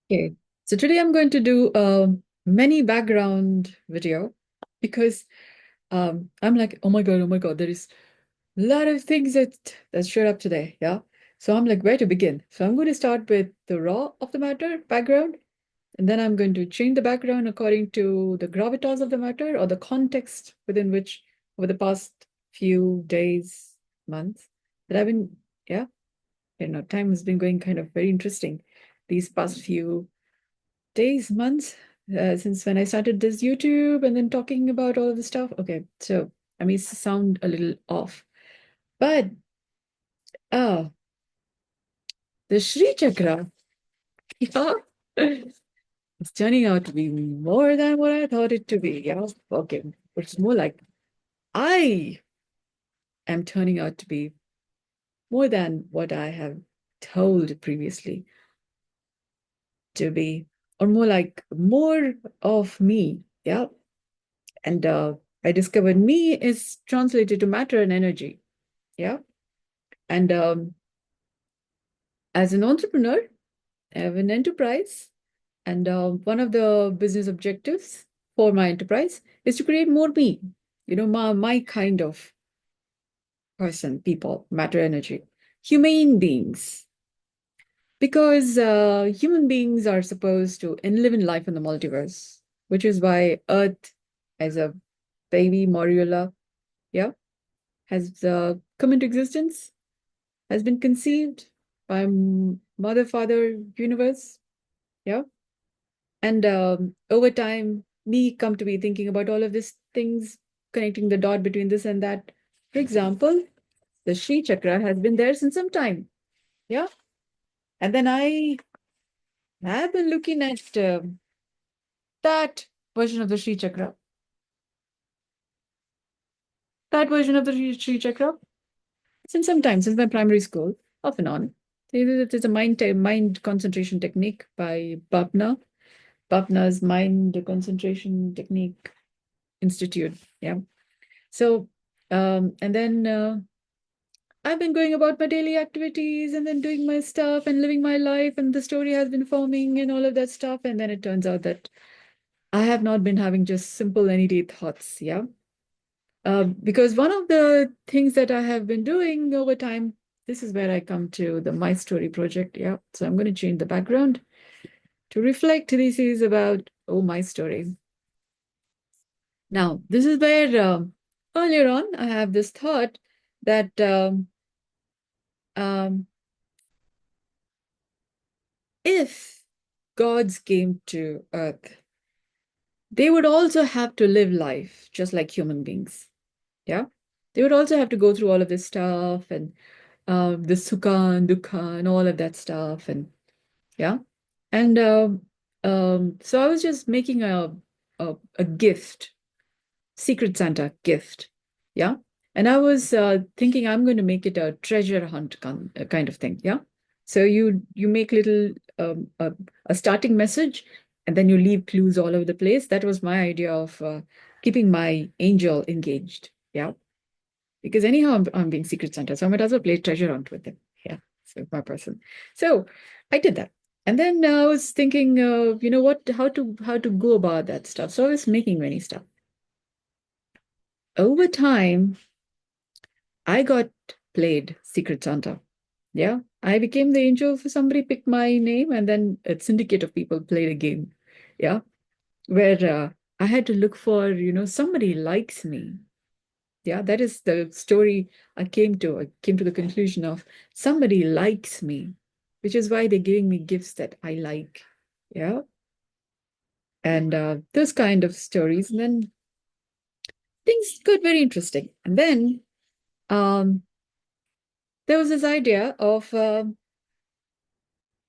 Okay, so today I'm going to do a mini background video because oh my God, there is a lot of things that showed up today. Yeah. So I'm like, where to begin? So I'm going to start with the raw of the matter background, and then I'm going to change the background according to the gravitas of the matter or the context within which over the past few days, months that I've been, yeah, time has been going kind of very interesting these past few days, months, since when I started this YouTube and then talking about all of this stuff. Okay, so I may sound a little off, but uh, the Shri Chakra, yeah, it's turning out to be more than what I thought it to be. Yeah, okay, it's more like I am turning out to be more than what I have told previously to be, or more like more of me. Yeah, and I discovered me is translated to matter and energy. Yeah. And as an entrepreneur, I have an enterprise. And one of the business objectives for my enterprise is to create more me, my kind of person, people, matter, energy, humane beings. Because human beings are supposed to live in life in the multiverse, which is why Earth, as a baby Moriola, yeah, has come into existence, has been conceived by Mother, Father, Universe. Yeah. And over time, me come to be thinking about all of these things, connecting the dot between this and that. For example, the Shri Chakra has been there since some time. Yeah. And then I have been looking at that version of the Shri Chakra, that version of the Shri Chakra since some time, since my primary school, off and on. It's a mind concentration technique by Bapna's Mind Concentration Technique Institute. Yeah. So, and then I've been going about my daily activities and then doing my stuff and living my life, and the story has been forming and all of that stuff. And then it turns out that I have not been having just simple any day thoughts. Yeah. Because one of the things that I have been doing over time, this is where I come to the My Story project. Yeah. So I'm going to change the background to reflect this is about, oh, my story. Now, this is where earlier on I have this thought that um, if gods came to Earth, they would also have to live life just like human beings. Yeah. They would also have to go through all of this stuff and the sukha and dukkha and all of that stuff. And yeah. And so I was just making a gift, Secret Santa gift. Yeah. And I was thinking I'm going to make it a treasure hunt kind of thing. Yeah. So you make little a starting message and then you leave clues all over the place. That was my idea of keeping my angel engaged. Yeah. Because anyhow, I'm being Secret Santa. So I might as well play treasure hunt with him. Yeah. So my person. So I did that. And then I was thinking, how to go about that stuff. So I was making many stuff. Over time, I got played Secret Santa. Yeah. I became the angel for somebody picked my name, and then a syndicate of people played a game. Yeah. Where I had to look for, somebody likes me. Yeah. That is the story I came to. I came to the conclusion of somebody likes me, which is why they're giving me gifts that I like. Yeah. And those kind of stories. And then things got very interesting. And then um, there was this idea of,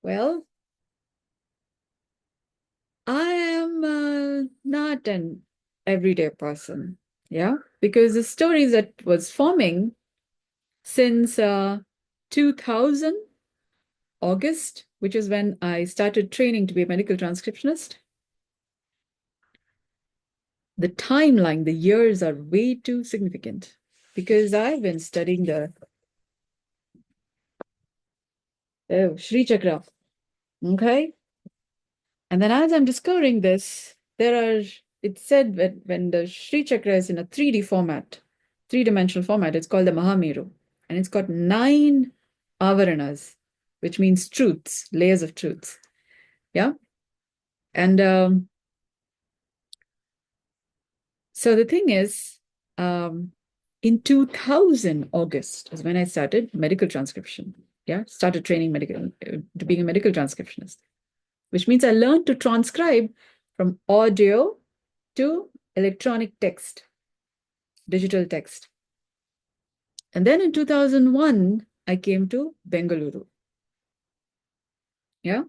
well, I am not an everyday person. Yeah. Because the stories that was forming since 2000, August, which is when I started training to be a medical transcriptionist, the timeline, the years are way too significant because I've been studying the Shri Chakra. Okay. And then as I'm discovering this, it's said that when the Shri Chakra is in a 3D format, three-dimensional format, it's called the Mahameru. And it's got 9 avaranas, which means truths, layers of truths. Yeah. And so the thing is, in 2000 August is when I started medical transcription. Yeah, started training to being a medical transcriptionist, which means I learned to transcribe from audio to electronic text, digital text. And then in 2001, I came to Bengaluru. Yeah.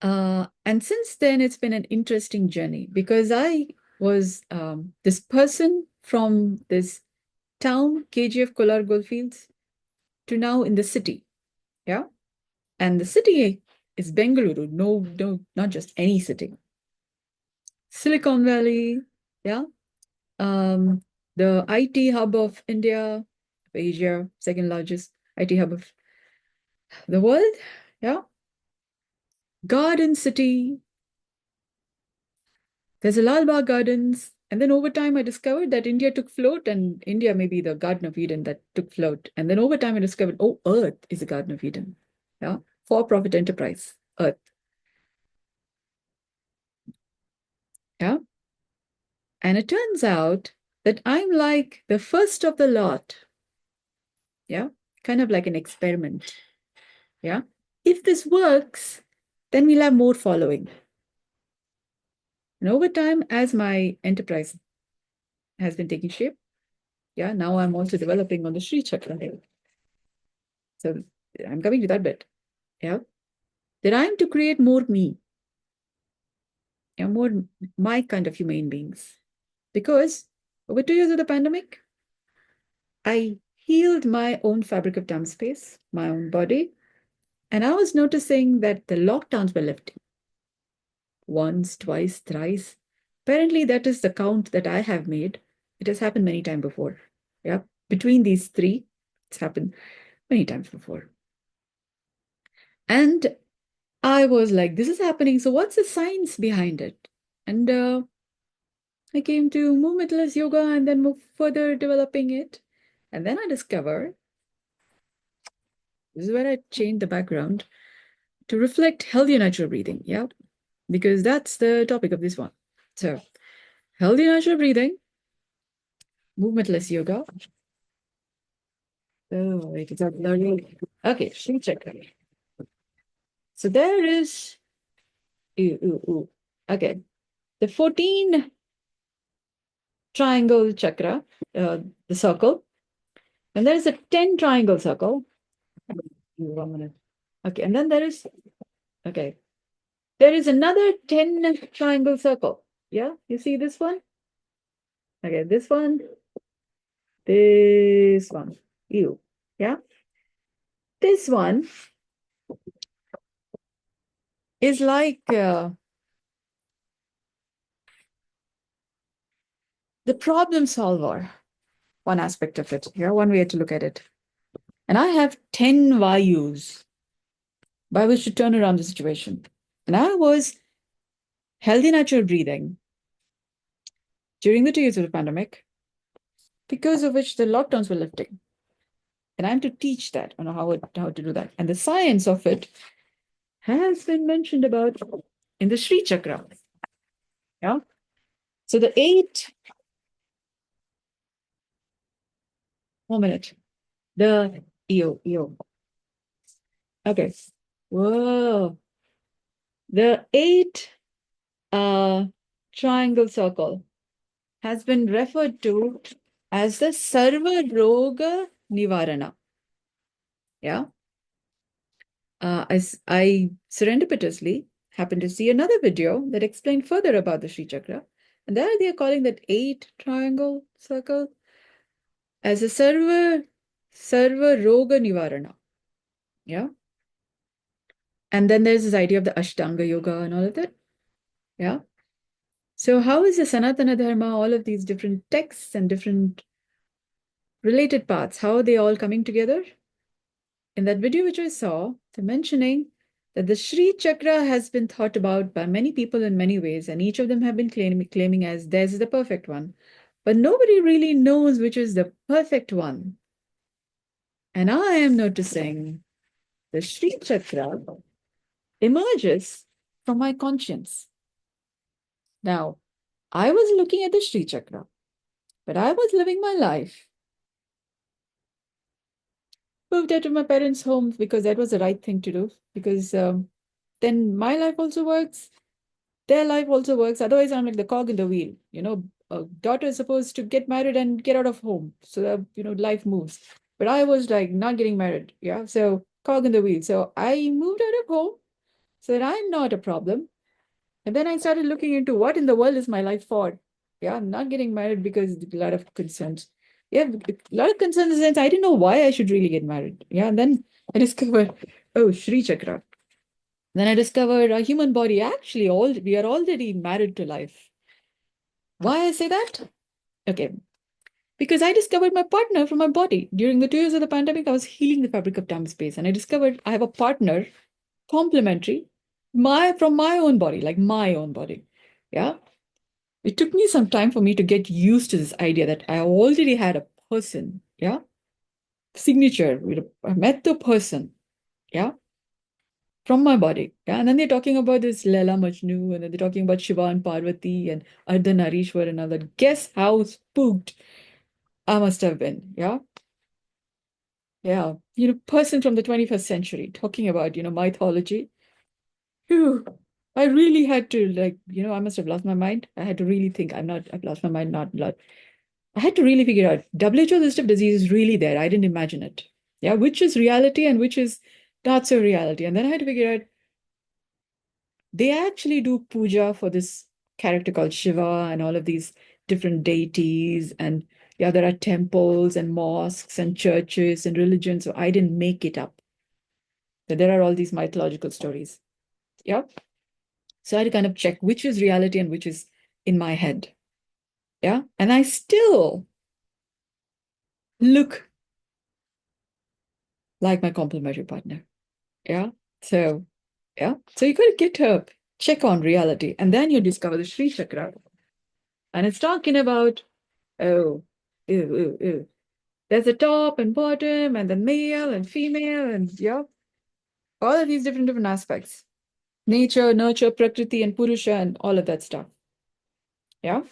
And since then, it's been an interesting journey because I was this person from this town, KGF Kolar Goldfields, to now in the city. Yeah. And the city is Bengaluru. No, not just any city. Silicon Valley. Yeah. Um, the IT hub of India, Asia, second largest IT hub of the world. Yeah. Garden City. There's a Lal Bagh Gardens. And then over time, I discovered that India took float, and India may be the Garden of Eden that took float. And then over time, I discovered, oh, Earth is a Garden of Eden. Yeah. For-profit enterprise, Earth. Yeah. And it turns out that I'm like the first of the lot. Yeah. Kind of like an experiment. Yeah. If this works, then we'll have more following. And over time, as my enterprise has been taking shape, yeah, now I'm also developing on the Shri Chakra. So I'm coming to that bit. Yeah. That I'm to create more me. Yeah, more my kind of human beings. Because over 2 years of the pandemic, I healed my own fabric of time space, my own body. And I was noticing that the lockdowns were lifting. Once, twice, thrice. Apparently, that is the count that I have made. It has happened many times before. Yeah. Between these three, it's happened many times before. And I was like, this is happening. So what's the science behind it? And I came to movementless yoga and then move further developing it. And then I discovered, this is where I changed the background to reflect healthy natural breathing. Yeah. Because that's the topic of this one. So healthy natural breathing, movementless yoga. Oh, wait, it's not learning. Okay, Shri Chakra. So there is, okay, the 14 triangle chakra, the circle, and there is a 10 triangle circle. 1 minute. Okay, and then there is, okay, there is another 10 triangle circle. Yeah, you see this one? Okay, this one, you. Yeah, this one is like the problem solver, one aspect of it. Yeah, one way to look at it. And I have 10 values by which to turn around the situation. And I was healthy natural breathing during the 2 years of the pandemic, because of which the lockdowns were lifting. And I'm to teach that, on how to do that. And the science of it has been mentioned about in the Shri Chakra. Yeah. So the 1 minute. The EO. Okay. Whoa. The 8 triangle circle has been referred to as the Sarva Roga Nivarana. Yeah. As I serendipitously happened to see another video that explained further about the Sri Chakra. And there they are calling that 8 triangle circle as a Sarva Roga Nivarana. Yeah. And then there's this idea of the Ashtanga Yoga and all of that. Yeah. So how is the Sanatana Dharma, all of these different texts and different related paths, how are they all coming together? In that video which I saw, they're mentioning that the Shri Chakra has been thought about by many people in many ways, and each of them have been claiming as theirs is the perfect one. But nobody really knows which is the perfect one. And I am noticing the Shri Chakra emerges from my conscience. Now, I was looking at the Shri Chakra, but I was living my life. Moved out of my parents' home because that was the right thing to do, because then my life also works, their life also works. Otherwise, I'm like the cog in the wheel. A daughter is supposed to get married and get out of home so that, life moves. But I was like not getting married. Yeah. So cog in the wheel. So I moved out of home so that I'm not a problem. And then I started looking into what in the world is my life for. Yeah. I'm not getting married because a lot of concerns. Yeah. A lot of concerns in the sense I didn't know why I should really get married. Yeah. And then I discovered, oh, Shri Chakra. Then I discovered a human body, actually, we are already married to life. Why I say that? Okay. Because I discovered my partner from my body. During the 2 years of the pandemic, I was healing the fabric of time and space. And I discovered I have a partner complementary from my own body, like my own body. Yeah. It took me some time for me to get used to this idea that I already had a person. Yeah. Signature. I met the person. Yeah. From my body. Yeah. And then they're talking about this Leela Majnu, and then they're talking about Shiva and Parvati and Ardhanarishwar and all that. Guess how spooked I must have been. Yeah. Yeah. Person from the 21st century talking about, mythology. Phew. I really had to, like, I must have lost my mind. I had to really think. I've lost my mind, not blood. I had to really figure out WHO list of disease is really there. I didn't imagine it. Yeah. Which is reality and which is not so reality. And then I had to figure out they actually do puja for this character called Shiva and all of these different deities. And yeah, there are temples and mosques and churches and religions. So I didn't make it up. That there are all these mythological stories. Yeah. So I had to kind of check which is reality and which is in my head. Yeah. And I still look like my complementary partner. Yeah. So, yeah. So you got to get a check on reality. And then you discover the Sri Chakra. And it's talking about, oh, ew, ew, ew. There's a top and bottom, and then male and female, and yeah, all of these different aspects. Nature, nurture, prakriti, and purusha, and all of that stuff. Yeah.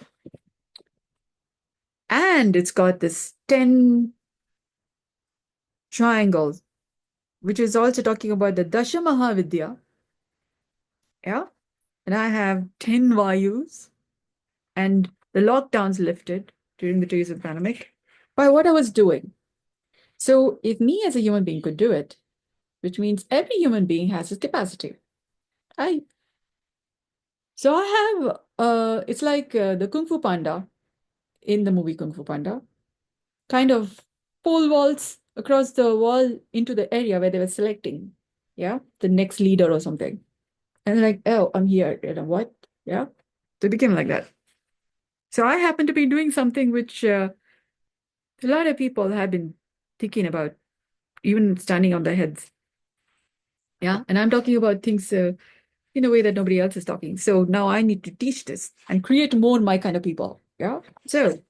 And it's got this 10 triangles, which is also talking about the Dasha Mahavidya. Yeah. And I have 10 Vayus, and the lockdowns lifted during the 2 years of the pandemic by what I was doing. So if me as a human being could do it, which means every human being has this capacity. I So I have it's like the Kung Fu Panda in the movie Kung Fu Panda, kind of pole vaults across the wall into the area where they were selecting, yeah, the next leader or something. And they're like, oh, I'm here. What? Yeah. So it became like that. So I happen to be doing something which a lot of people have been thinking about, even standing on their heads. Yeah. And I'm talking about things in a way that nobody else is talking. So now I need to teach this and create more my kind of people. Yeah. So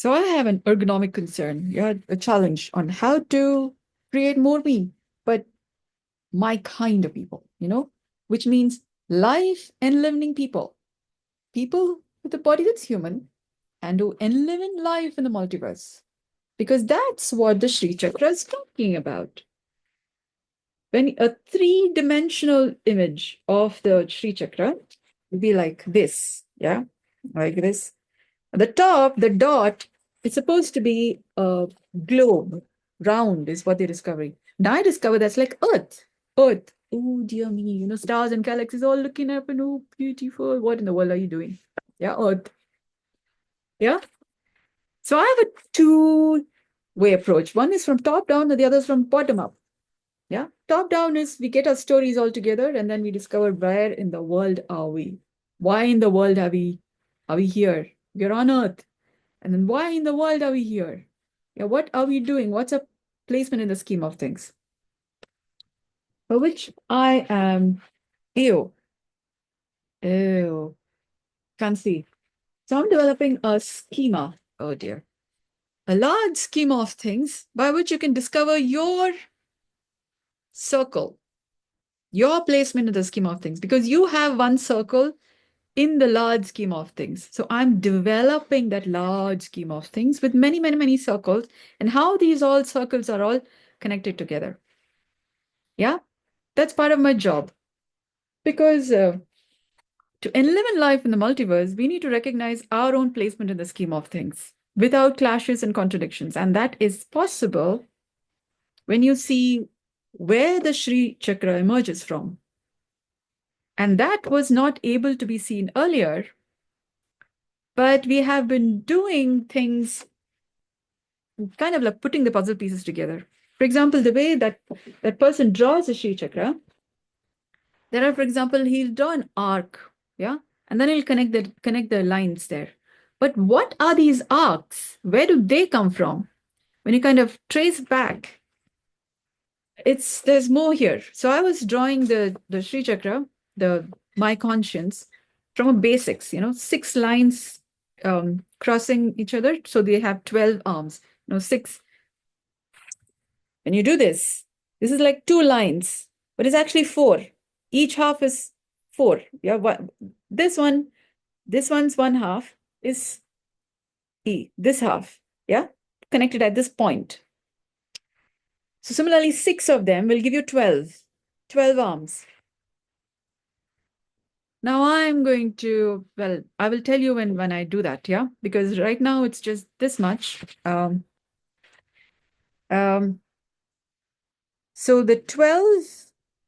I have an ergonomic concern, yeah, a challenge on how to create more me, but my kind of people, which means life enlivening people, people with a body that's human and who enliven life in the multiverse. Because that's what the Sri Chakra is talking about. When a three-dimensional image of the Sri Chakra would be like this, yeah, like this. At the top, the dot is supposed to be a globe, round is what they're discovering. Now I discover that's like Earth. Earth. Oh dear me, stars and galaxies all looking up and oh, beautiful. What in the world are you doing? Yeah, Earth. Yeah. So I have a two-way approach. One is from top down and the other is from bottom up. Yeah. Top down is we get our stories all together and then we discover where in the world are we? Why in the world are we here? We're on Earth. And then why in the world are we here? Yeah, what are we doing? What's a placement in the scheme of things? for which I am, ew, ew, can't see. So I'm developing a schema. Oh dear. A large schema of things by which you can discover your circle, your placement in the schema of things, because you have one circle in the large scheme of things. So I'm developing that large scheme of things with many, many, many circles, and how these all circles are all connected together. Yeah, that's part of my job. Because to live in life in the multiverse, we need to recognize our own placement in the scheme of things without clashes and contradictions. And that is possible when you see where the Shri Chakra emerges from. And that was not able to be seen earlier, but we have been doing things kind of like putting the puzzle pieces together. For example, the way that that person draws a Shri Chakra, there are, for example, he'll draw an arc, yeah, and then he'll connect the lines there. But what are these arcs? Where do they come from? When you kind of trace back, there's more here. So I was drawing the Sri Chakra, the my conscience, from a basics, 6 lines crossing each other. So they have 12 arms, six. When you do this is like 2 lines, but it's actually 4. Each half is 4. Yeah, this one's one half is E, this half, yeah, connected at this point. So similarly, 6 of them will give you 12 arms. Now I'm going to, well, I will tell you when I do that, yeah, because right now it's just this much. So the 12,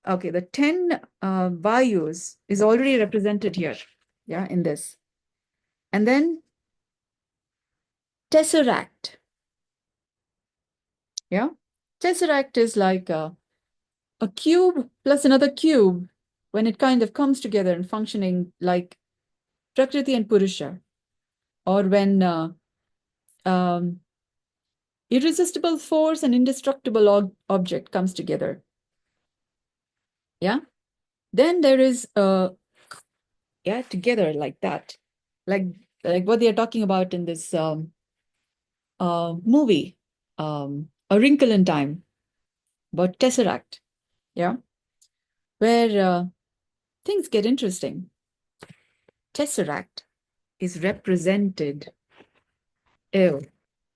okay, the 10 values is already represented here, yeah, in this. And then Tesseract, yeah. Tesseract is like a cube plus another cube when it kind of comes together and functioning like Prakriti and Purusha, or when um, irresistible force and indestructible object comes together. Yeah. Then there is yeah, together like that, like what they are talking about in this movie, A Wrinkle in Time, about Tesseract. Yeah, where things get interesting. Tesseract is represented, ew,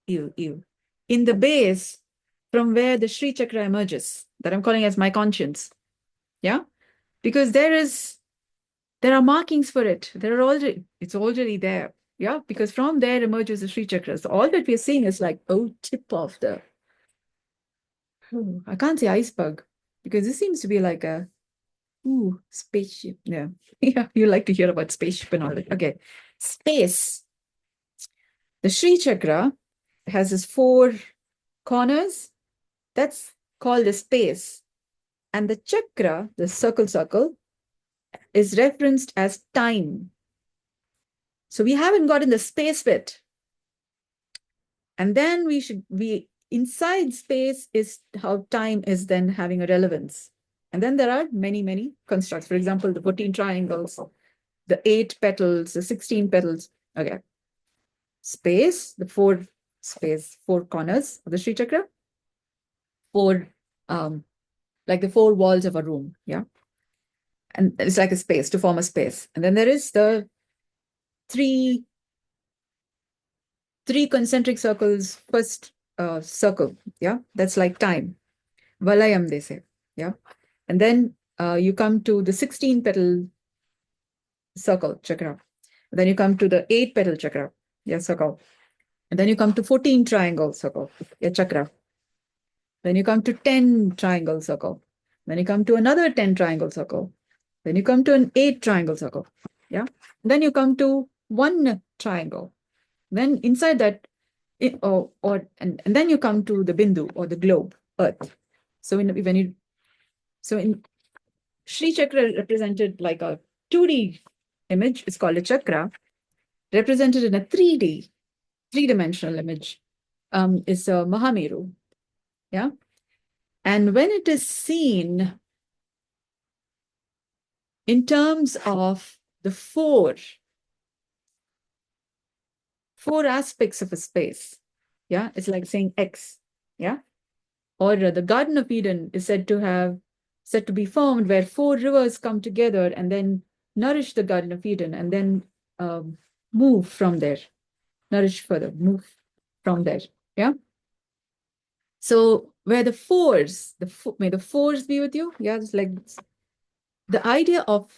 ew, ew, in the base from where the Sri Chakra emerges, that I'm calling as my conscience. Yeah, because there are markings for it. It's already there. Yeah, because from there emerges the Sri Chakra. So all that we're seeing is like, tip of the, I can't say iceberg, because this seems to be like a, spaceship. Yeah. Yeah, you like to hear about spaceship and all that. Okay. Space. The Sri Chakra has its 4 corners. That's called the space. And the chakra, the circle, is referenced as time. So we haven't gotten the space bit. And then we inside space is how time is then having a relevance. And then there are many, many constructs. For example, the 14 triangles, the 8 petals, the 16 petals. Okay. Space, the 4 corners of the Sri Chakra, 4, like the 4 walls of a room. Yeah. And it's like a space to form a space. And then there is the three concentric circles, first circle. Yeah. That's like time. Valayam, they say. Yeah. And then you come to the 16 petal circle chakra. Then you come to the 8 petal chakra. Yeah, circle. And then you come to 14 triangle circle. Yeah, chakra. Then you come to 10 triangle circle. Then you come to another 10 triangle circle. Then you come to an 8 triangle circle. Yeah. Then you come to 1 triangle. Then inside that, and then you come to the bindu or the globe, earth. So in Sri Chakra represented like a 2D image, it's called a chakra, represented in a 3D, 3-dimensional image, is a Mahameru. Yeah. And when it is seen in terms of the four aspects of a space. Yeah, it's like saying X. Yeah. Or the Garden of Eden is said to be formed where four rivers come together and then nourish the Garden of Eden and then um, move from there, nourish further, move from there. Yeah. So where the fours, may the fours be with you. Yeah, it's like the idea of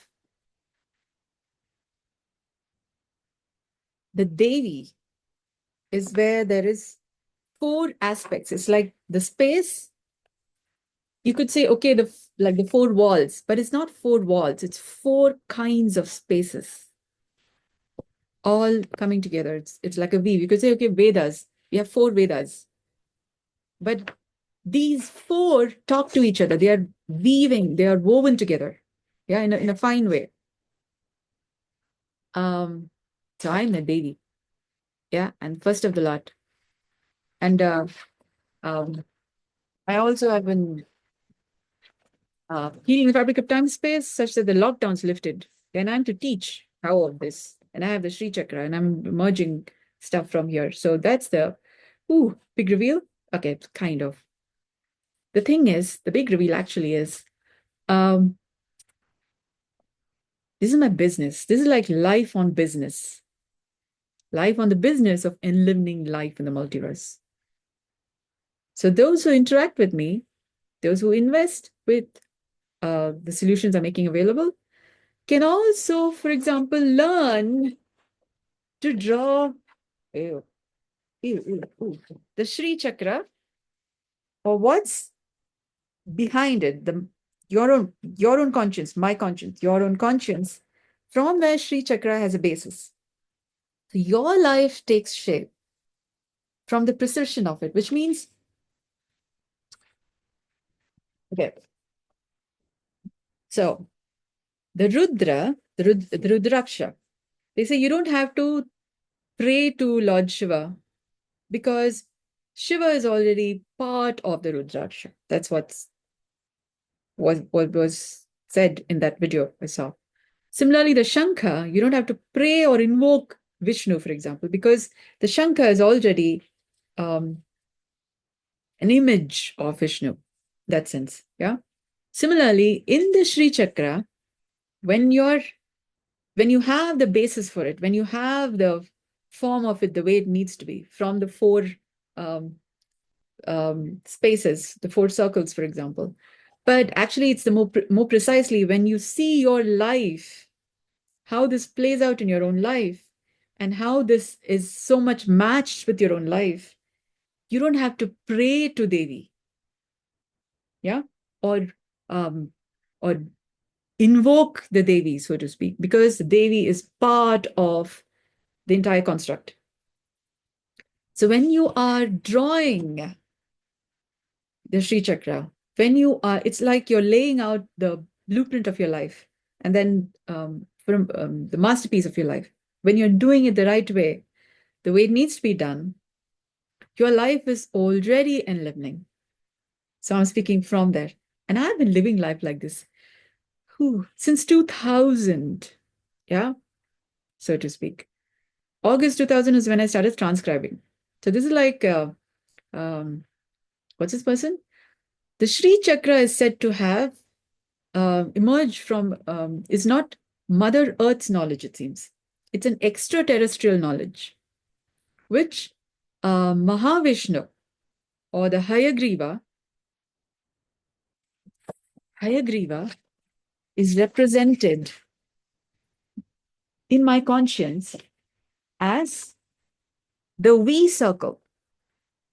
the Devi is where there is four aspects. It's like the space. You could say, okay, like the four walls, but it's not four walls. It's four kinds of spaces all coming together. It's like a weave. You could say, okay, Vedas. We have four Vedas, but these four talk to each other. They are weaving. They are woven together. Yeah, in a fine way. So I'm the Devi. Yeah, and first of the lot. And um, I also have been healing the fabric of time space such that the lockdowns lifted. And I'm to teach how all this. And I have the Shri Chakra and I'm merging stuff from here. So that's the big reveal. Okay, kind of. The thing is, the big reveal actually is um, this is my business. This is like life on business. Life on the business of enlivening life in the multiverse. So those who interact with me, those who invest with the solutions I'm making available, can also, for example, learn to draw the Shri Chakra or what's behind it, your own conscience, my conscience, your own conscience, from where Shri Chakra has a basis. So your life takes shape from the precision of it, which means, okay, so the Rudra, the Rudraksha, they say you don't have to pray to Lord Shiva because Shiva is already part of the Rudraksha. That's what was said in that video I saw. Similarly, the Shankha, you don't have to pray or invoke Vishnu, for example, because the Shankha is already an image of Vishnu, that sense. Yeah. Similarly, in the Sri Chakra, when you have the basis for it, when you have the form of it the way it needs to be, from the four um, spaces, the four circles, for example. But actually, it's the more precisely when you see your life, how this plays out in your own life, and how this is so much matched with your own life. You don't have to pray to Devi, yeah, or um, or invoke the Devi, so to speak, because the Devi is part of the entire construct. So when you are drawing the Sri Chakra, when you are, it's like you're laying out the blueprint of your life and then from the masterpiece of your life. When you're doing it the right way, the way it needs to be done, your life is already enlivening. So I'm speaking from there. And I've been living life like this since 2000, yeah, so to speak. August 2000 is when I started transcribing. So this is like, what's this person? The Sri Chakra is said to have emerged from, is not Mother Earth's knowledge, it seems. It's an extraterrestrial knowledge, which Mahavishnu or the Hayagriva is represented in my conscience as the we circle.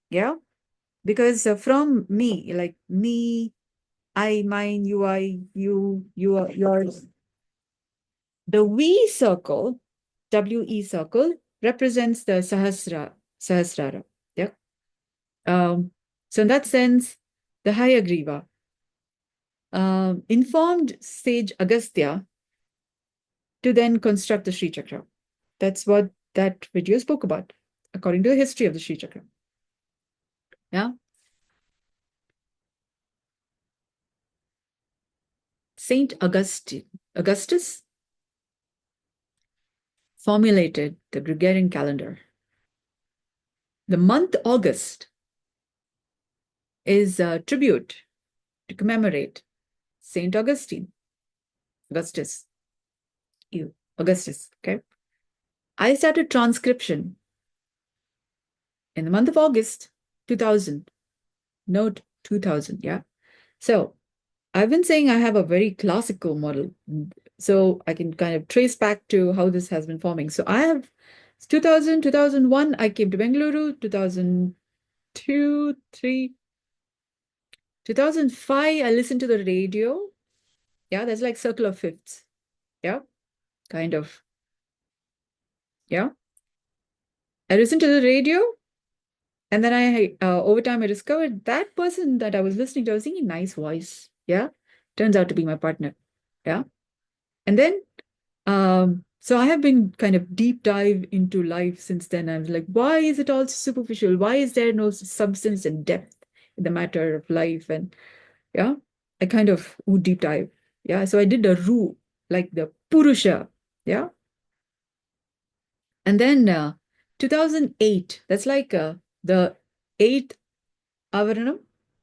Yeah. Because from me, like me, I, mine, you, I, you are yours. The we circle, WE circle, represents the Sahasrara. Yeah. So in that sense, the Hayagriva informed sage Agastya to then construct the Sri Chakra. That's what that video spoke about, according to the history of the Sri Chakra. Yeah. Saint Augustus formulated the Gregorian calendar. The month August is a tribute to commemorate Saint Augustus, Augustus, okay? I started transcription in the month of August 2000. Note 2000, yeah? So I've been saying I have a very classical model. So I can kind of trace back to how this has been forming. So I have 2000, 2001, I came to Bengaluru, 2002, 3, 2005, I listened to the radio. Yeah, that's like circle of fifths. Yeah, kind of. Yeah. I listened to the radio, and then over time, I discovered that person that I was listening to, I was singing nice voice. Yeah. Turns out to be my partner. Yeah. And then, so I have been kind of deep dive into life since then. I was like, why is it all superficial? Why is there no substance and depth in the matter of life? And yeah, I kind of deep dive. Yeah. So I did the Ru, like the Purusha. Yeah. And then 2008, that's like the eighth avaranam.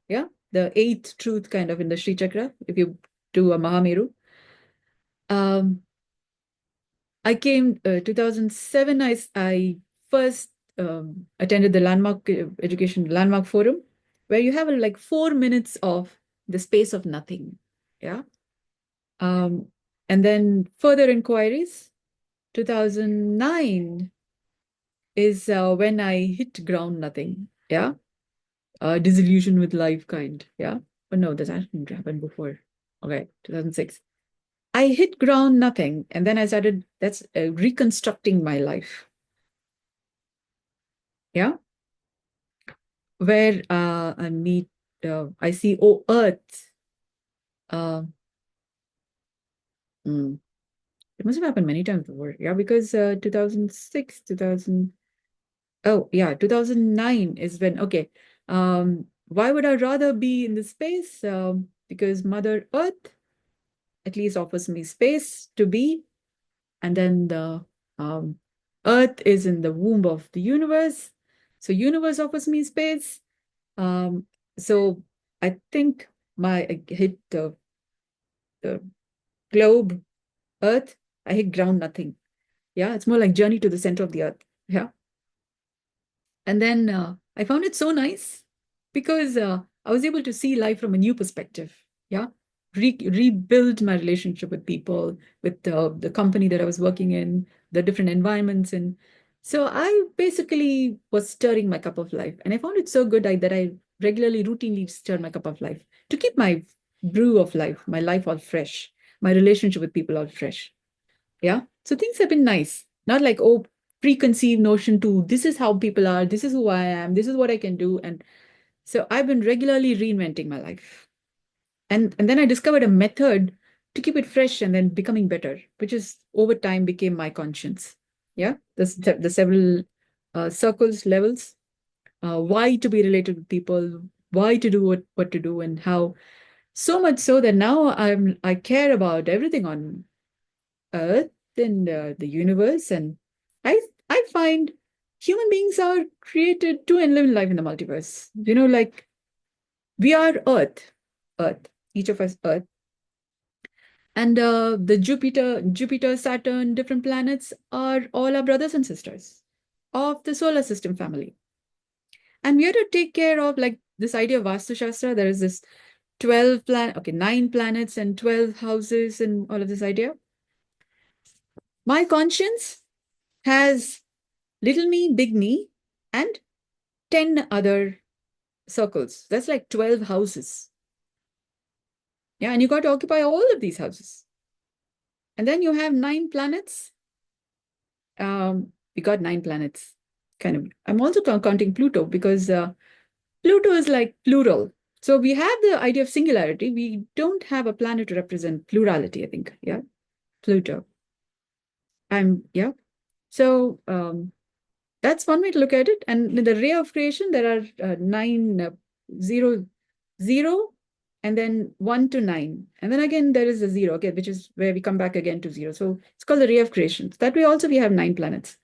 Yeah. The eighth truth kind of in the Shri Chakra, if you do a Mahameru. I came 2007. I first attended the Landmark Forum, where you have like 4 minutes of the space of nothing. Yeah. Um, and then further inquiries. 2009 is when I hit ground nothing. Yeah. Disillusion with life kind. Yeah. But no, that hasn't happened before. Okay. 2006. I hit ground nothing, and then I started reconstructing my life. Yeah, where I see, oh, Earth. Uh, it must have happened many times before. Yeah, because 2006, 2000. Oh, yeah, 2009 is when, okay. Why would I rather be in the space? Because Mother Earth at least offers me space to be. And then the Earth is in the womb of the universe. So universe offers me space. Um, so I think I hit the globe, Earth. I hit ground, nothing. Yeah, it's more like journey to the center of the Earth. Yeah. And then I found it so nice because I was able to see life from a new perspective. Yeah. Rebuild my relationship with people, with the company that I was working in, the different environments. And so I basically was stirring my cup of life. And I found it so good that I regularly, routinely stir my cup of life to keep my brew of life, my life all fresh, my relationship with people all fresh. Yeah. So things have been nice. Not like, oh, preconceived notion to this is how people are, this is who I am, this is what I can do. And so I've been regularly reinventing my life. And then I discovered a method to keep it fresh and then becoming better, which is over time became my conscience. Yeah. The several circles, levels, why to be related with people, why to do what to do and how. So much so that now I care about everything on Earth and the universe. And I find human beings are created to and live in life in the multiverse. Like we are Earth, each of us Earth. And the Jupiter, Saturn, different planets are all our brothers and sisters of the solar system family. And we have to take care of like this idea of Vastu Shastra. There is this 9 planets and 12 houses and all of this idea. My conscience has little me, big me, and 10 other circles. That's like 12 houses. Yeah, and you got to occupy all of these houses. And then you have 9 planets. We got 9 planets, kind of. I'm also counting Pluto because Pluto is like plural. So we have the idea of singularity. We don't have a planet to represent plurality, I think. Yeah, Pluto. Yeah. So that's one way to look at it. And in the ray of creation, there are 9, 0, 0, and then 1 to 9. And then again, there is a 0, okay, which is where we come back again to 0. So it's called the ray of creation. So that way also we have 9 planets.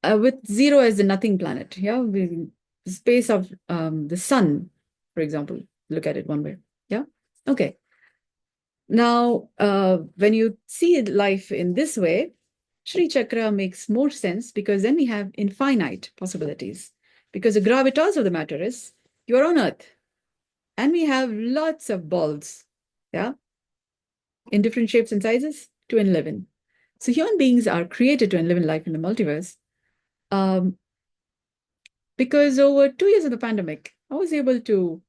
With 0 as the nothing planet, yeah, the space of the sun, for example, look at it one way, yeah, okay. Now, when you see life in this way, Shri Chakra makes more sense because then we have infinite possibilities. Because the gravitas of the matter is you're on Earth, and we have lots of balls, yeah, in different shapes and sizes to live in. So human beings are created to live in life in the multiverse. Um, because over 2 years of the pandemic, I was able to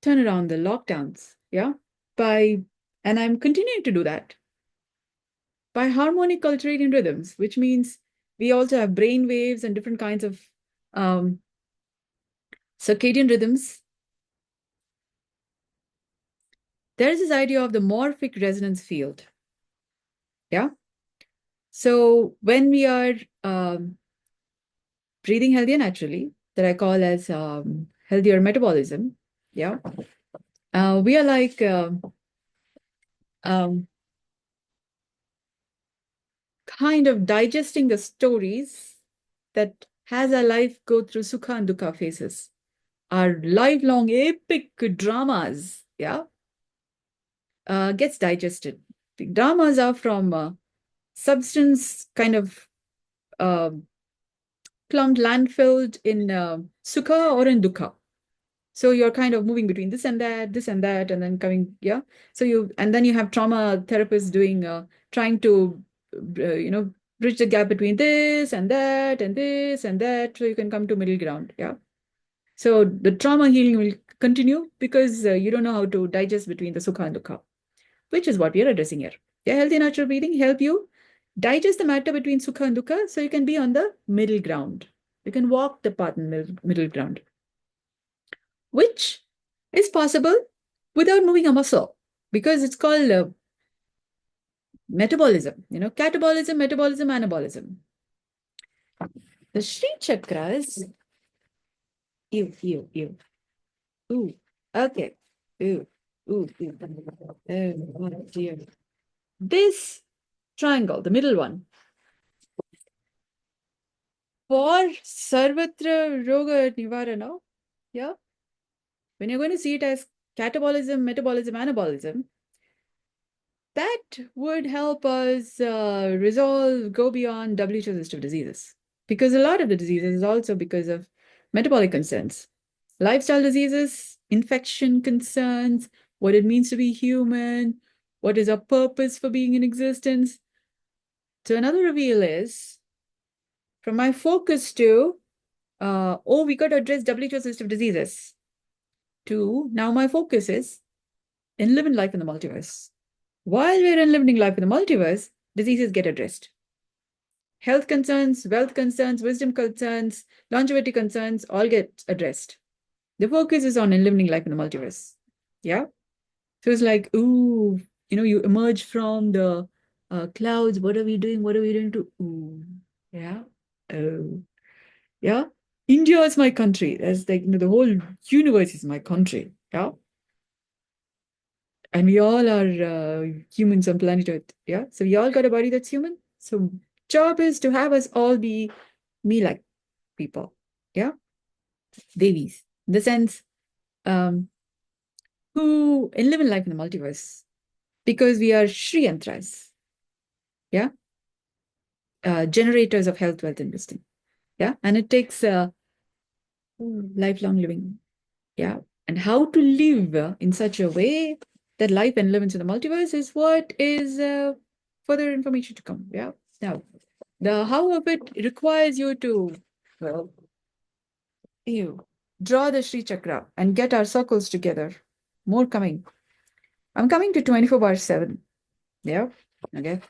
turn around the lockdowns, yeah, by, and I'm continuing to do that by harmonic circadian rhythms, which means we also have brain waves and different kinds of um, circadian rhythms. There is this idea of the morphic resonance field, yeah. So when we are breathing healthier naturally, that I call as healthier metabolism, yeah, we are like um, kind of digesting the stories that has our life go through sukha and dukkha phases, our lifelong epic dramas, yeah, gets digested. The dramas are from substance kind of uh, plumbed, landfilled in sukha or in dukkha. So you're kind of moving between this and that, and then coming, yeah. So and then you have trauma therapists doing, trying to, bridge the gap between this and that and this and that, so you can come to middle ground, yeah. So the trauma healing will continue because you don't know how to digest between the sukha and dukkha, which is what we are addressing here. Yeah, healthy natural breathing help you digest the matter between sukha and dukkha, so you can be on the middle ground. You can walk the path in middle ground, which is possible without moving a muscle because it's called metabolism, catabolism, metabolism, anabolism. The Shri chakras, you. Ooh, okay. Ooh, ooh. Oh, dear. This triangle, the middle one, for Sarvatra Roga Nivarana, yeah, when you're going to see it as catabolism, metabolism, anabolism, that would help us resolve, go beyond WHO list of diseases. Because a lot of the diseases is also because of metabolic concerns, lifestyle diseases, infection concerns, what it means to be human, what is our purpose for being in existence. So another reveal is from my focus to, we got to address WHO list of diseases, to now my focus is in living life in the multiverse. While we're in living life in the multiverse, diseases get addressed. Health concerns, wealth concerns, wisdom concerns, longevity concerns all get addressed. The focus is on living life in the multiverse. Yeah. So it's like, ooh, you emerge from the clouds. What are we doing? What are we doing to? Ooh, yeah. Oh, yeah. India is my country. That's like, the whole universe is my country. Yeah. And we all are humans on planet Earth. Yeah. So we all got a body that's human. So job is to have us all be me-like people. Yeah. Devis. In the sense, um, who live in life in the multiverse. Because we are Shri Yantras. Yeah. Generators of health, wealth, and wisdom. Yeah. And it takes lifelong living. Yeah. And how to live in such a way that life and live into the multiverse is what is further information to come. Yeah. Now, the how of it requires you to, well, you draw the Sri Chakra and get our circles together. More coming. I'm coming to 24/7. Yeah. Okay.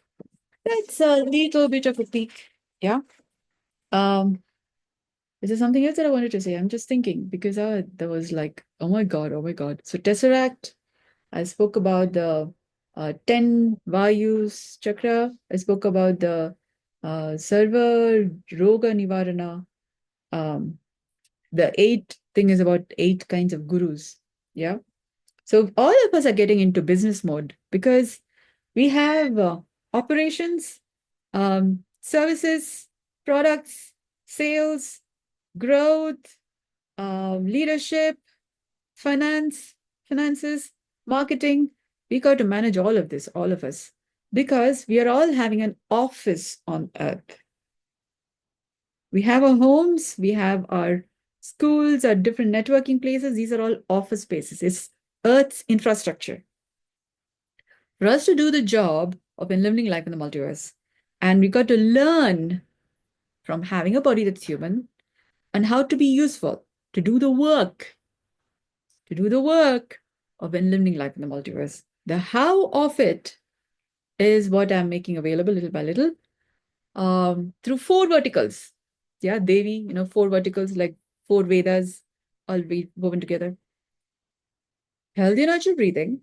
That's a little bit of a peek. Yeah. Um, is there something else that I wanted to say? I'm just thinking because there was like, oh my God, oh my God. So Tesseract, I spoke about the 10 Vayus chakra. I spoke about the Sarva Roga Nivarana, um, the 8 thing is about 8 kinds of gurus. Yeah. So all of us are getting into business mode because we have operations, services, products, sales, growth, leadership, finances, marketing. We got to manage all of this, all of us, because we are all having an office on earth. We have our homes, we have our schools, our different networking places. These are all office spaces. It's Earth's infrastructure. For us to do the job of enlivening life in the multiverse, and we got to learn from having a body that's human and how to be useful, to do the work, of enlivening life in the multiverse. The how of it is what I'm making available little by little through 4 verticals. Yeah, Devi, 4 verticals like 4 Vedas, all be woven together. Healthy natural breathing,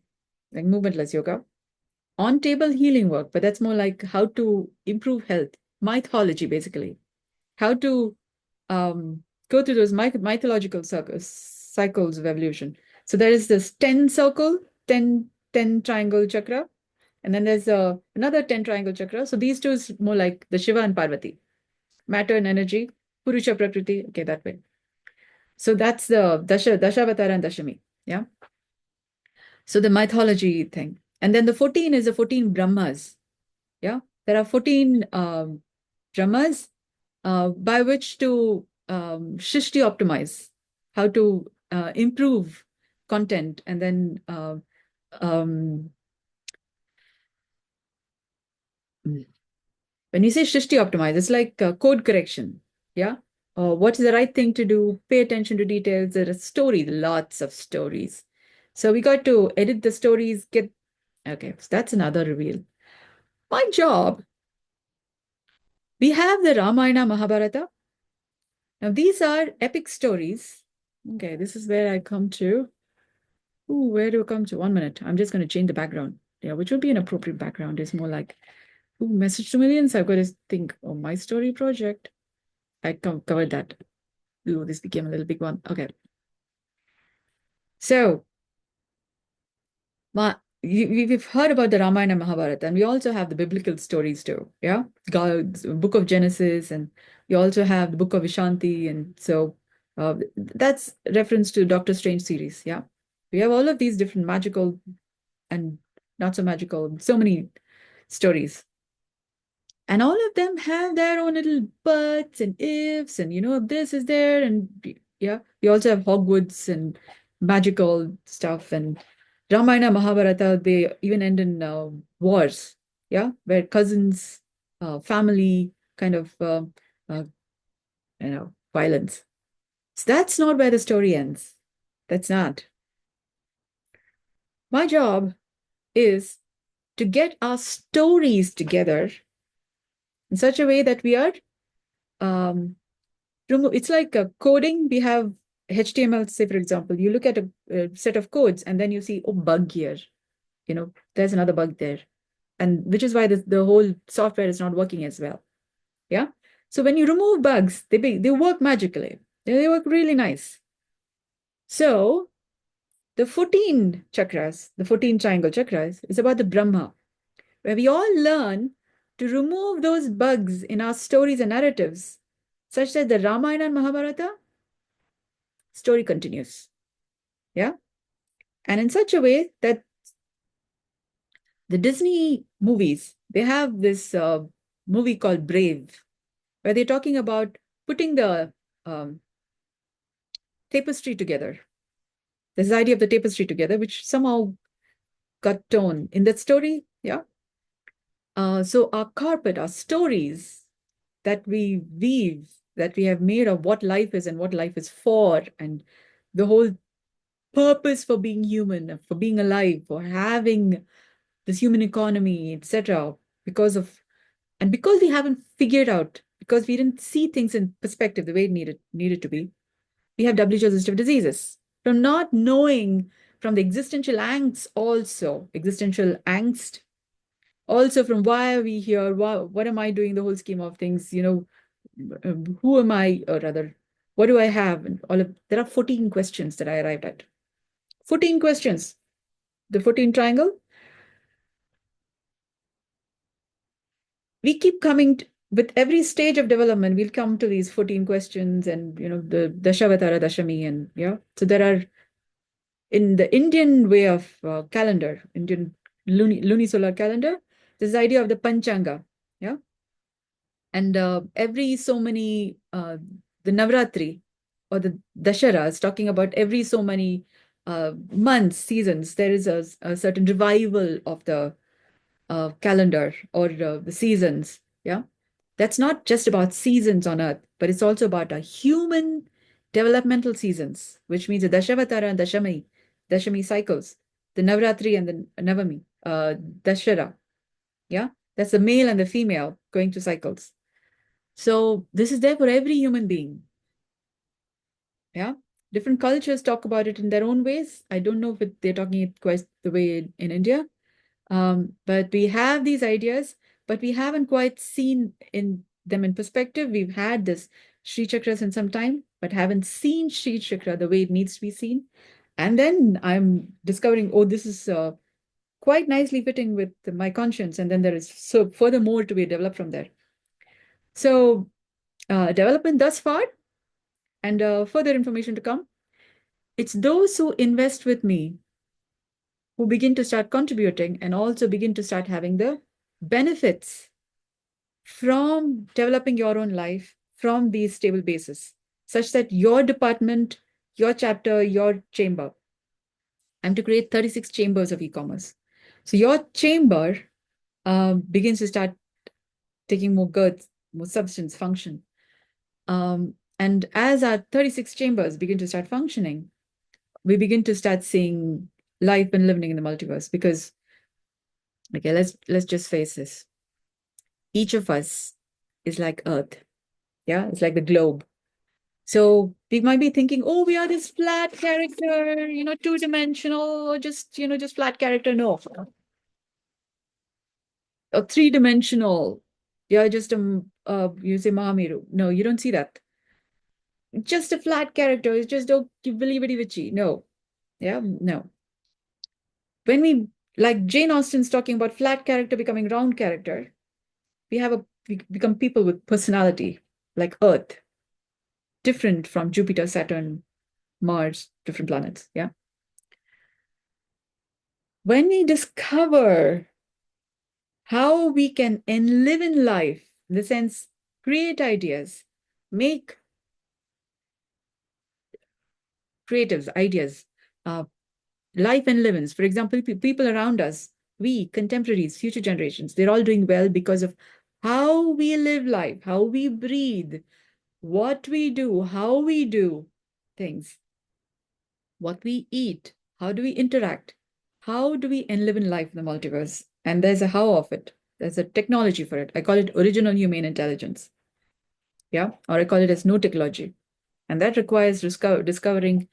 like movementless yoga. On table healing work, but that's more like how to improve health. Mythology, basically. How to go through those mythological cycles of evolution. So there is this 10 circle, 10 triangle chakra, and then there's another 10 triangle chakra. So these two is more like the Shiva and Parvati, matter and energy, Purusha Prakriti, okay, that way. So that's the Dashavatara and Dashami, yeah? So the mythology thing. And then the 14 is the 14 Brahmas, yeah? There are 14 Brahmas by which to Shishti optimize, how to improve content, and then um, when you say Shishti optimize, it's like code correction, yeah? What's the right thing to do? Pay attention to details. There are stories, lots of stories. So we got to edit the stories, okay, so that's another reveal. My job, we have the Ramayana, Mahabharata. Now, these are epic stories. Okay, this is where I come to. Ooh, where do I come to? 1 minute. I'm just going to change the background. Yeah, which would be an appropriate background. It's more like, ooh, message to millions. I've got to think, oh, my story project. I covered that. Ooh, this became a little big one. Okay. So, we've heard about the Ramayana and Mahabharata, and we also have the biblical stories too. Yeah, God's book of Genesis, and we also have the book of Vishanti, and so that's reference to Doctor Strange series. Yeah, we have all of these different magical and not so magical, so many stories. And all of them have their own little buts and ifs, and this is there, and yeah, we also have Hogwarts and magical stuff, and Ramayana, Mahabharata, they even end in wars, yeah, where cousins, family kind of, uh, violence. So that's not where the story ends. That's not. My job is to get our stories together in such a way that we are um, it's like coding. We have HTML, say, for example, you look at a set of codes and then you see, oh, bug here. There's another bug there. And which is why the whole software is not working as well. Yeah. So when you remove bugs, they work magically. They work really nice. So the 14 chakras, the 14 triangle chakras, is about the Brahma, where we all learn to remove those bugs in our stories and narratives, such that the Ramayana and Mahabharata story continues. Yeah. And in such a way that the Disney movies, they have this movie called Brave, where they're talking about putting the um, tapestry together. This idea of the tapestry together, which somehow got torn in that story. Yeah. So our carpet, our stories that we weave, that we have made of what life is and what life is for, and the whole purpose for being human, for being alive, for having this human economy, etc. Because we haven't figured out, because we didn't see things in perspective the way it needed to be, we have WHO-resistant diseases. From not knowing, from the existential angst, also from why are we here, what am I doing, the whole scheme of things, who am I, or rather, What do I have? And there are 14 questions that I arrived at. 14 questions. The 14 triangle. We keep coming with every stage of development, we'll come to these 14 questions and, the Dashavatara, Dashami, and yeah. So there are, in the Indian way of calendar, Indian lunisolar calendar, there's the idea of the Panchanga, yeah. And every so many, the Navratri or the Dashara is talking about every so many months, seasons, there is a certain revival of the calendar or the seasons. Yeah. That's not just about seasons on Earth, but it's also about a human developmental seasons, which means the Dashavatara and Dashami cycles, the Navratri and the Navami, Dashara. Yeah. That's the male and the female going through cycles. So this is there for every human being. Yeah. Different cultures talk about it in their own ways. I don't know if they're talking it quite the way in India. But we have these ideas, but we haven't quite seen them in perspective. We've had this Shri Chakras in some time, but haven't seen Shri Chakra the way it needs to be seen. And then I'm discovering, oh, this is quite nicely fitting with my conscience. And then there is so further more to be developed from there. So development thus far and further information to come. It's those who invest with me who begin to start contributing and also begin to start having the benefits from developing your own life from these stable bases, such that your department, your chapter, your chamber, I'm to create 36 chambers of e-commerce. So your chamber begins to start taking more girth, more substance, function. And as our 36 chambers begin to start functioning, we begin to start seeing life and living in the multiverse. Because, okay, let's just face this. Each of us is like Earth. Yeah, it's like the globe. So we might be thinking, oh, we are this flat character, two-dimensional, or just flat character. No. Or three-dimensional. Yeah, just you say Mahamiru. No, you don't see that. Just a flat character. It's just don't believe it, witchy. No. Yeah, no. When like Jane Austen's talking about flat character becoming round character, we become people with personality, like Earth, different from Jupiter, Saturn, Mars, different planets. Yeah. When we discover how we can live in life, in the sense, create ideas, make creatives, ideas, uh, life and livings. For example, people around us, we, contemporaries, future generations, they're all doing well because of how we live life, how we breathe, what we do, how we do things, what we eat, how do we interact, how do we live in life in the multiverse? And there's a how of it. There's a technology for it. I call it original humane intelligence. Yeah, or I call it as no technology. And that requires discovering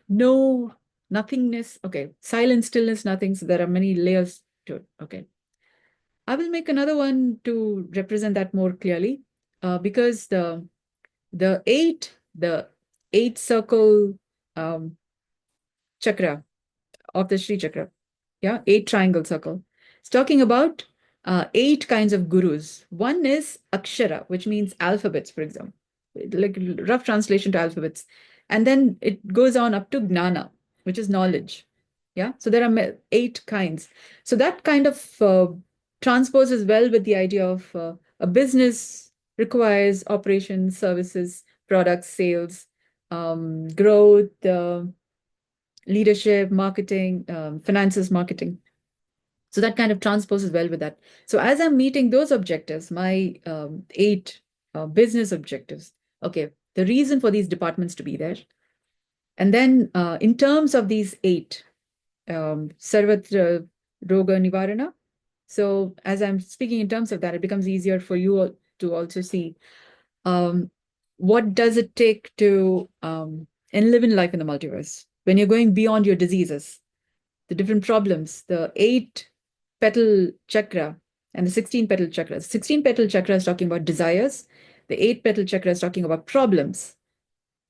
no nothingness. Okay, silence, stillness, nothing. So there are many layers to it. Okay. I will make another one to represent that more clearly, because the eight circle chakra of the Shri Chakra, yeah, 8 triangle circle. It's talking about 8 kinds of gurus. One is Akshara, which means alphabets, for example, like rough translation to alphabets. And then it goes on up to Gnana, which is knowledge. Yeah, so there are 8 kinds. So that kind of transposes well with the idea of a business requires operations, services, products, sales, growth, leadership, marketing, finances, marketing. So that kind of transposes well with that. So as I'm meeting those objectives, my 8 business objectives, okay, the reason for these departments to be there. And then in terms of these 8, Sarvatra Roga Nivarana. So as I'm speaking in terms of that, it becomes easier for you to also see what does it take to and live in life in the multiverse when you're going beyond your diseases, the different problems, the 8 petal chakra and the 16 petal chakra. 16 petal chakra is talking about desires. The 8 petal chakra is talking about problems.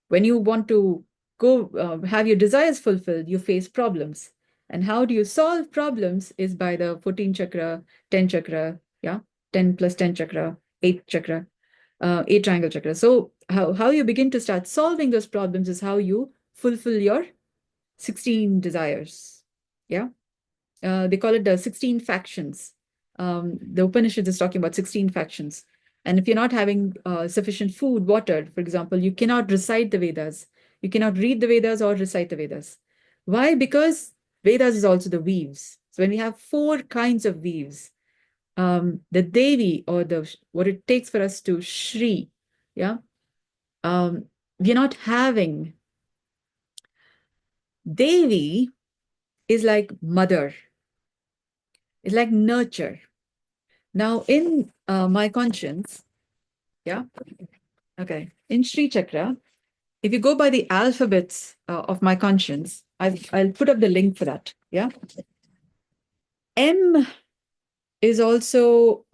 When you want to go have your desires fulfilled, you face problems. And how do you solve problems is by the 14 chakra, 10 chakra, yeah, 10 plus 10 chakra, 8 chakra, 8 triangle chakra. So how you begin to start solving those problems is how you fulfill your 16 desires. Yeah. They call it the 16 factions. The Upanishad is talking about 16 factions. And if you're not having sufficient food, water, for example, you cannot recite the Vedas. You cannot read the Vedas or recite the Vedas. Why? Because Vedas is also the weaves. So when we have 4 kinds of weaves, the Devi, or the what it takes for us to Shri, yeah, we're not having. Devi is like mother, it's like nurture. Now, in my conscience, yeah, okay, in Shri Chakra, if you go by the alphabets of my conscience, I'll put up the link for that. Yeah. M is also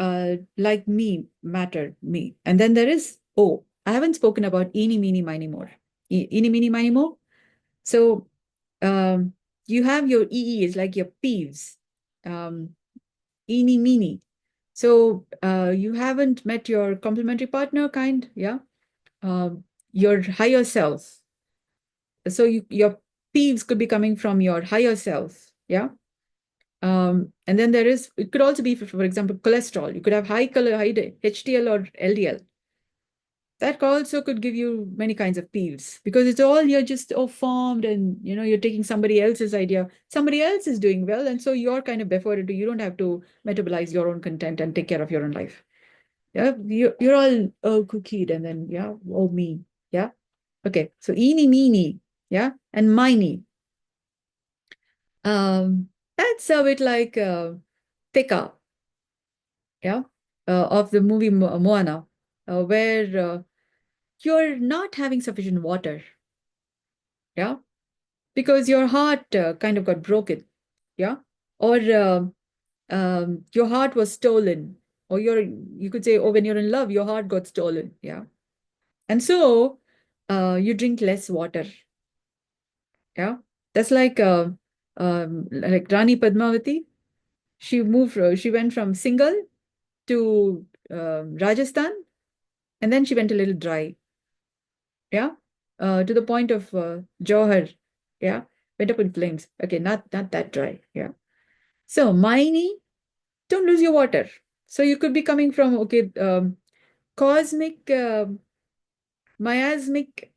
like me, matter, me. And then there is O. I haven't spoken about eeny, meeny, miny, more. Eeny, meeny, miny, more. So um, you have your EE is like your peeves. Um, Eeny, meeny. So you haven't met your complementary partner, kind, yeah? Your higher self. So your peeves could be coming from your higher self, yeah? And then it could also be, for example, cholesterol. You could have high HDL or LDL. That also could give you many kinds of peeves because it's all you're just formed, and you're taking somebody else's idea. Somebody else is doing well, and so you're kind of before it. You don't have to metabolize your own content and take care of your own life. Yeah, you're all cookied, and then me. Yeah. Okay. So eeny meeny, yeah, and miny. That's a bit like Theka, yeah, of the movie Moana, where you're not having sufficient water, yeah, because your heart kind of got broken, yeah, or your heart was stolen, or you could say, oh, when you're in love, your heart got stolen, yeah, and so you drink less water, yeah. That's like Rani Padmavati. She went from single to Rajasthan, and then she went a little dry, yeah, to the point of Johar, yeah, went up in flames. Okay, not that dry, yeah. So Maini, don't lose your water. So you could be coming from cosmic, miasmic,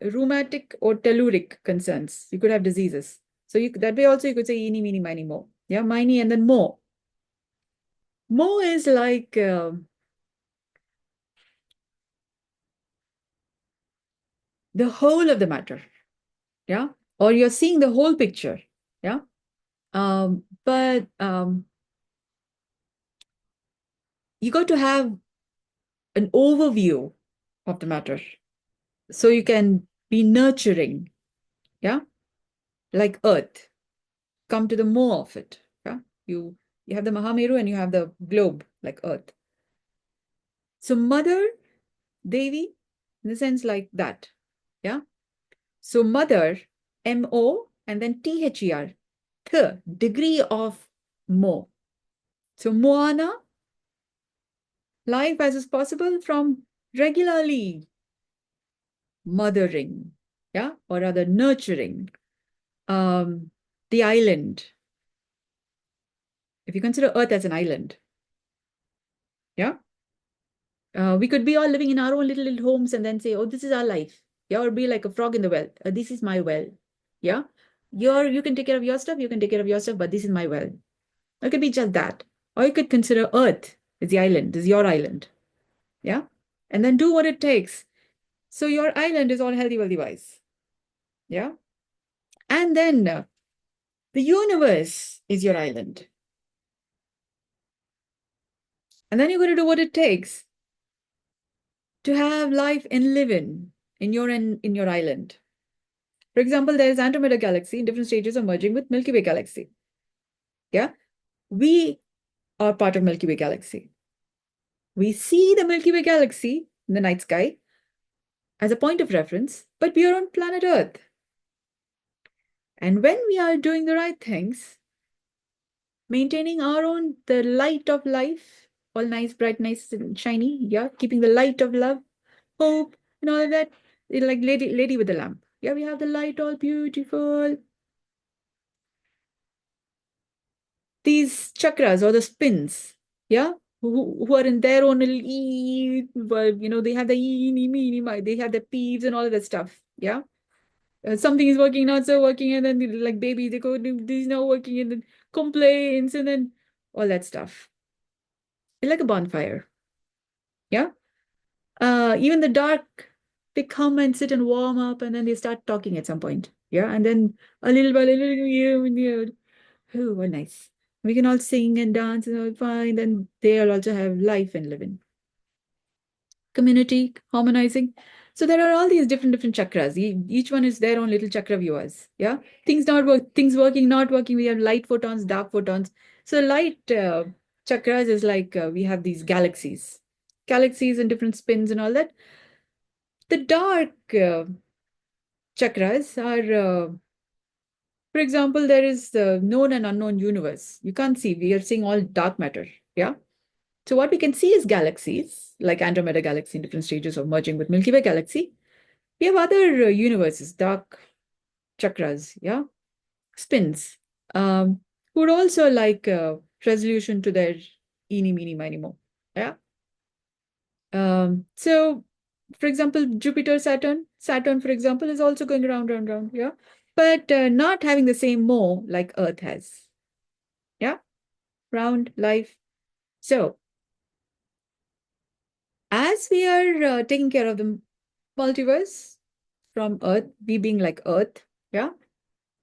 rheumatic, or telluric concerns. You could have diseases. So that way also you could say eeny, meeny, miny, mo. Yeah, miny and then mo. Mo is like the whole of the matter. Yeah, or you're seeing the whole picture. Yeah. But you got to have an overview of the matter so you can be nurturing, yeah, like earth. Come to the more of it, yeah. You have the Mahameru and you have the globe, like earth. So mother, Devi, in the sense like that, yeah. So mother, M-O, and then T-H-E-R, degree of more. So Moana, life as is possible from regularly mothering, yeah, or rather nurturing the island. If you consider Earth as an island, yeah, we could be all living in our own little homes and then say, oh, this is our life. Yeah, or be like a frog in the well. This is my well. Yeah, you can take care of your stuff, you can take care of your stuff, but this is my well. It could be just that. Or you could consider Earth as the island, this is your island. Yeah, and then do what it takes. So your island is all healthy, wealthy, wise. Yeah, and then the universe is your island. And then you're going to do what it takes to have life and live in your island. For example, there is Andromeda Galaxy in different stages of merging with Milky Way Galaxy. Yeah, we are part of Milky Way Galaxy. We see the Milky Way Galaxy in the night sky as a point of reference, but we are on planet Earth. And when we are doing the right things, maintaining our own, the light of life, all nice, bright, nice, and shiny, yeah, keeping the light of love, hope, and all of that, like lady with the lamp. Yeah, we have the light all beautiful. These chakras or the spins, yeah, who are in their own little they have the eeny, meeny, they have the peeves and all of that stuff, yeah. Something is working, not so working, and then like baby, they go, this is not working, and then complaints, and then all that stuff. It's like a bonfire, yeah. Even the dark, they come and sit and warm up, and then they start talking at some point, yeah. And then a little by little, oh, well, nice. We can all sing and dance and all fine. Then they'll also have life and living. Community, harmonizing. So there are all these different chakras. Each one is their own little chakra viewers. Yeah. Things working, not working. We have light photons, dark photons. So light chakras is like we have these galaxies and different spins and all that. The dark chakras are for example, there is the known and unknown universe. You can't see. We are seeing all dark matter. Yeah. So what we can see is galaxies, like Andromeda Galaxy in different stages of merging with Milky Way Galaxy. We have other universes, dark chakras, yeah, spins, um, who would also like resolution to their eeny, meeny, miny, mo. Yeah. So, for example, Jupiter, Saturn, for example, is also going round, round, round. Yeah. But not having the same mo like Earth has. Yeah. Round life. So, as we are taking care of the multiverse from Earth, we being like Earth, yeah,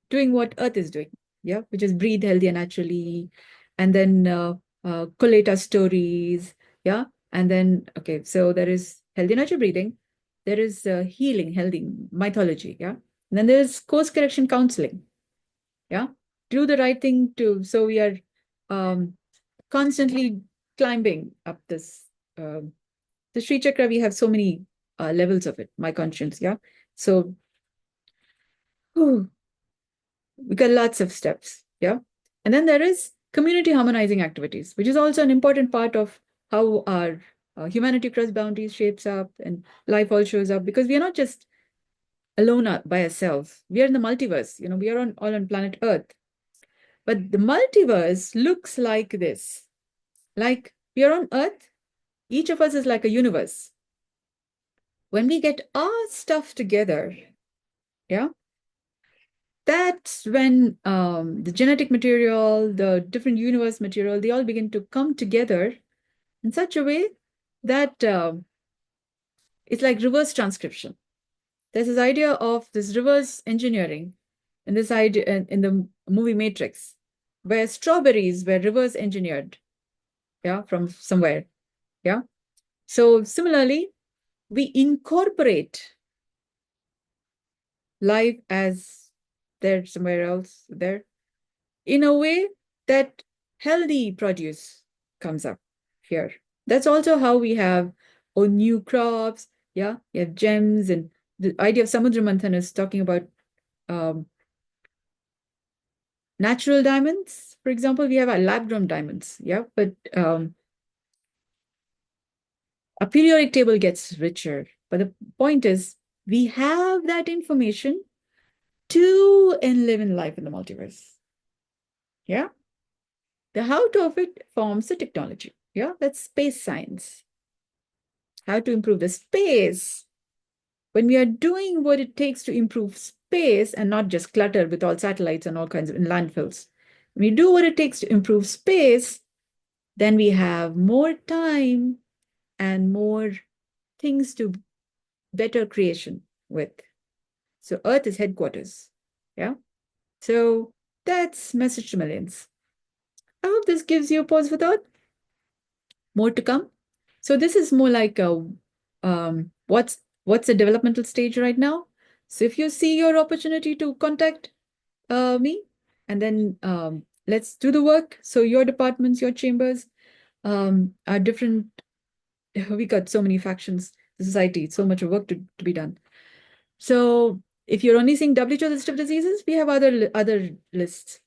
doing what Earth is doing, yeah, which is breathe healthy and naturally, and then collate our stories, yeah, and then, okay, so there is healthy natural breathing, there is healing, healthy mythology, yeah, and then there's course correction counseling, yeah, do the right thing to, so we are um, constantly climbing up this the Shri Chakra, we have so many levels of it, my conscience, yeah. So whew, we got lots of steps, yeah. And then there is community harmonizing activities, which is also an important part of how our humanity across boundaries shapes up and life all shows up, because we are not just alone by ourselves. We are in the multiverse, we are all on planet Earth. But the multiverse looks like this. Like we are on Earth, each of us is like a universe. When we get our stuff together, yeah, that's when the genetic material, the different universe material, they all begin to come together in such a way that it's like reverse transcription. There's this idea of this reverse engineering in this idea in the movie Matrix, where strawberries were reverse engineered, yeah, from somewhere, yeah. So similarly, we incorporate life as there somewhere else there in a way that healthy produce comes up here. That's also how we have new crops. Yeah, you have gems, and the idea of Samudra Manthan is talking about um, natural diamonds. For example, we have our lab-grown diamonds. Yeah, but a periodic table gets richer. But the point is, we have that information to and live in life in the multiverse. Yeah. The how to of it forms the technology. Yeah, that's space science. How to improve the space. When we are doing what it takes to improve space and not just clutter with all satellites and all kinds of landfills, when we do what it takes to improve space, then we have more time and more things to better creation with. So Earth is headquarters. Yeah. So that's message to millions. I hope this gives you a pause for thought. More to come. So this is more like a what's the developmental stage right now. So if you see your opportunity to contact me, and then let's do the work. So your departments, your chambers are different. We got so many factions. the society. So much work to be done. So if you're only seeing WHO list of diseases, we have other lists.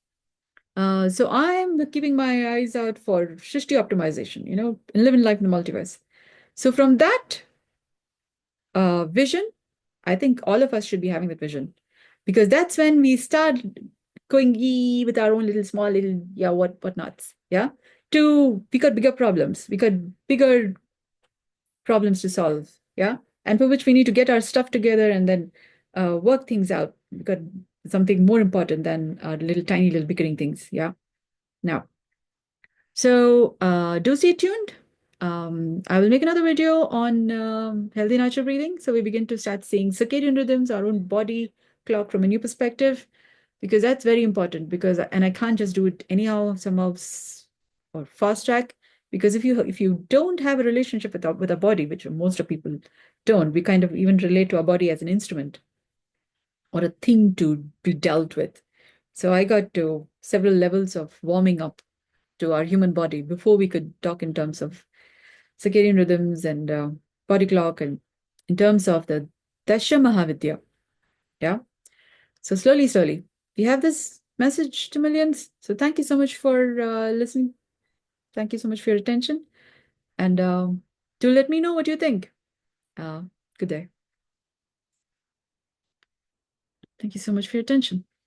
So I'm keeping my eyes out for Shri optimization, and living life in the multiverse. So from that vision, I think all of us should be having that vision, because that's when we start going with our own little small little whatnots, to we got bigger problems, we got bigger problems to solve, and for which we need to get our stuff together and then work things out. We got something more important than our little tiny little bickering things, now. So do stay tuned. I will make another video on healthy natural breathing. So we begin to start seeing circadian rhythms, our own body clock from a new perspective, because that's very important. And I can't just do it anyhow, somehow, or fast track. Because if you don't have a relationship with a body, which most of people don't, we kind of even relate to our body as an instrument or a thing to be dealt with. So I got to several levels of warming up to our human body before we could talk in terms of circadian rhythms and body clock, and in terms of the Dasha Mahavidya. Yeah. So slowly, we have this message to millions. So thank you so much for listening. Thank you so much for your attention. And do let me know what you think. Good day. Thank you so much for your attention.